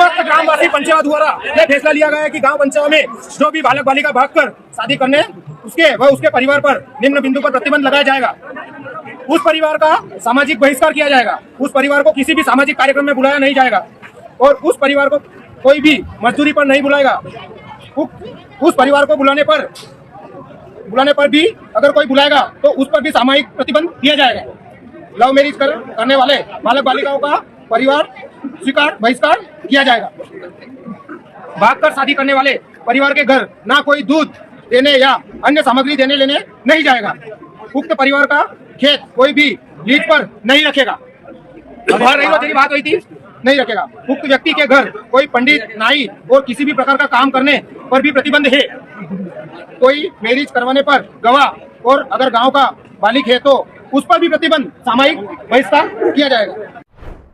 उपरोक्त ग्रामवासी पंचायत द्वारा यह फैसला लिया गया है कि गांव पंचायत में जो भी बालक बालिका भागकर शादी करने उसके परिवार पर निम्न बिंदु पर प्रतिबंध लगाया जाएगा। उस परिवार का सामाजिक बहिष्कार किया जाएगा, उस परिवार को किसी भी सामाजिक कार्यक्रम में बुलाया नहीं जाएगा और उस परिवार को कोई भी मजदूरी पर नहीं बुलाएगा। उस परिवार को बुलाने पर भी अगर कोई बुलाएगा तो उस पर भी सामूहिक प्रतिबंध दिया जाएगा। लव मैरिज करने वाले बालक बालिकाओं का परिवार बहिष्कार किया जाएगा। भागकर शादी करने वाले परिवार के घर ना कोई दूध देने या अन्य सामग्री देने लेने नहीं जाएगा। उक्त परिवार का खेत कोई भी लीज पर नहीं रखेगा। तेरी बात हुई थी, नहीं रखेगा। उक्त व्यक्ति के घर कोई पंडित, नाई और किसी भी प्रकार का काम करने पर भी प्रतिबंध है। कोई मैरिज करवाने पर गवाह और अगर गांव का बालिक है तो उस पर भी प्रतिबंध सामूहिक बहिष्कार किया जाएगा।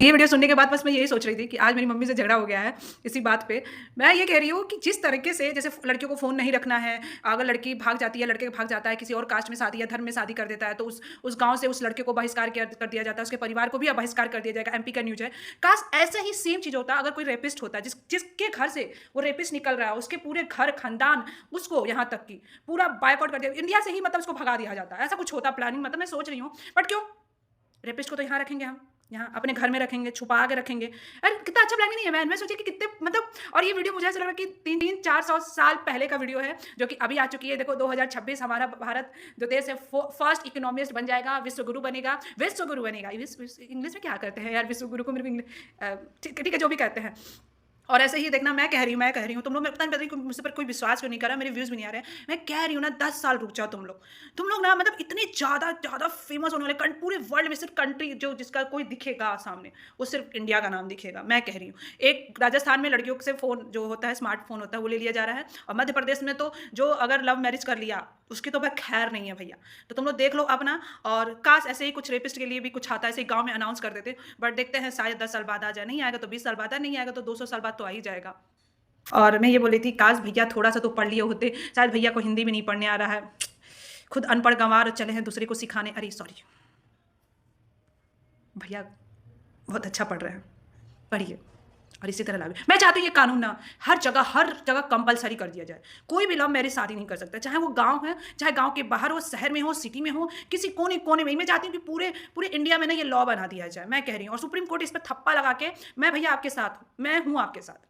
ये वीडियो सुनने के बाद बस मैं यही सोच रही थी कि आज मेरी मम्मी से झगड़ा हो गया है इसी बात पे। मैं ये कह रही हूँ कि जिस तरीके से जैसे लड़कियों को फ़ोन नहीं रखना है, अगर लड़की भाग जाती है, लड़के भाग जाता है, किसी और कास्ट में शादी या धर्म में शादी कर देता है तो उस गांव से उस लड़के को बहिष्कार कर दिया जाता है, उसके परिवार को भी बहिष्कार कर दिया जाएगा। एमपी का न्यूज़ है। काश ऐसा ही सेम चीज़ होता अगर कोई रेपिस्ट होता है, जिसके घर से वो रेपिस्ट निकल रहा है, उसके पूरे घर खानदान, उसको यहाँ तक कि पूरा बायकॉट कर दिया, इंडिया से ही मतलब उसको भगा दिया जाता है। ऐसा कुछ होता प्लानिंग, मतलब मैं सोच रही हूँ। बट क्यों रेपिस्ट को तो यहाँ रखेंगे, हम यहाँ अपने घर में रखेंगे, छुपा के रखेंगे। अरे कितना अच्छा प्लानिंग नहीं है। मैं सोची कि कितने मतलब, और ये वीडियो मुझे ऐसा लग रहा है कि 300-400 साल पहले का वीडियो है जो कि अभी आ चुकी है। देखो 2026 हमारा भारत जो देश है फर्स्ट इकोनॉमिस्ट बन जाएगा, विश्व गुरु बनेगा। इंग्लिश में क्या करते हैं यार, विश्व गुरु को मेरे ठीक है जो भी कहते हैं। और ऐसे ही देखना, मैं कह रही हूँ तुम लोग, मैं पता नहीं मुझसे पर कोई विश्वास क्यों नहीं कर रहा, मेरे व्यूज़ भी नहीं आ रहे हैं। मैं कह रही हूँ ना 10 साल रुक जाओ तुम लोग ना, मतलब इतनी ज़्यादा फेमस होने वाले पूरे वर्ल्ड में सिर्फ कंट्री जो जिसका कोई दिखेगा सामने वो सिर्फ इंडिया का नाम दिखेगा। मैं कह रही हूँ एक राजस्थान में लड़कियों से फ़ोन जो होता है, स्मार्टफोन होता है, वो ले लिया जा रहा है। और मध्य प्रदेश में तो जो अगर लव मैरिज कर लिया उसकी तो भाई खैर नहीं है भैया। तो तुम लोग देख लो अपना। और काश ऐसे ही कुछ रेपिस्ट के लिए भी कुछ आता है, ऐसे ही गाँव में अनाउंस कर देते। बट देखते हैं शायद 10 साल बाद आ जाए, नहीं आएगा तो 20 साल बाद, नहीं आएगा तो 200 साल बाद तो आ ही जाएगा। और मैं ये बोली थी काश भैया थोड़ा सा तो पढ़ लिए होते। शायद भैया को हिंदी भी नहीं पढ़ने आ रहा है, खुद अनपढ़ गंवार चले हैं दूसरे को सिखाने। अरे सॉरी भैया, बहुत अच्छा पढ़ रहे हैं, पढ़िए और इसी तरह लागू। मैं चाहती हूँ ये कानून ना हर जगह कंपलसरी कर दिया जाए। कोई भी लव मैरिज शादी नहीं कर सकता, चाहे वो गांव है, चाहे गांव के बाहर हो, शहर में हो, सिटी में हो, किसी कोने में। मैं चाहती हूँ कि पूरे इंडिया में ना ये लॉ बना दिया जाए। मैं कह रही हूँ और सुप्रीम कोर्ट इस पर थप्पा लगा के, मैं भैया आपके साथ हूँ, मैं हूँ आपके साथ।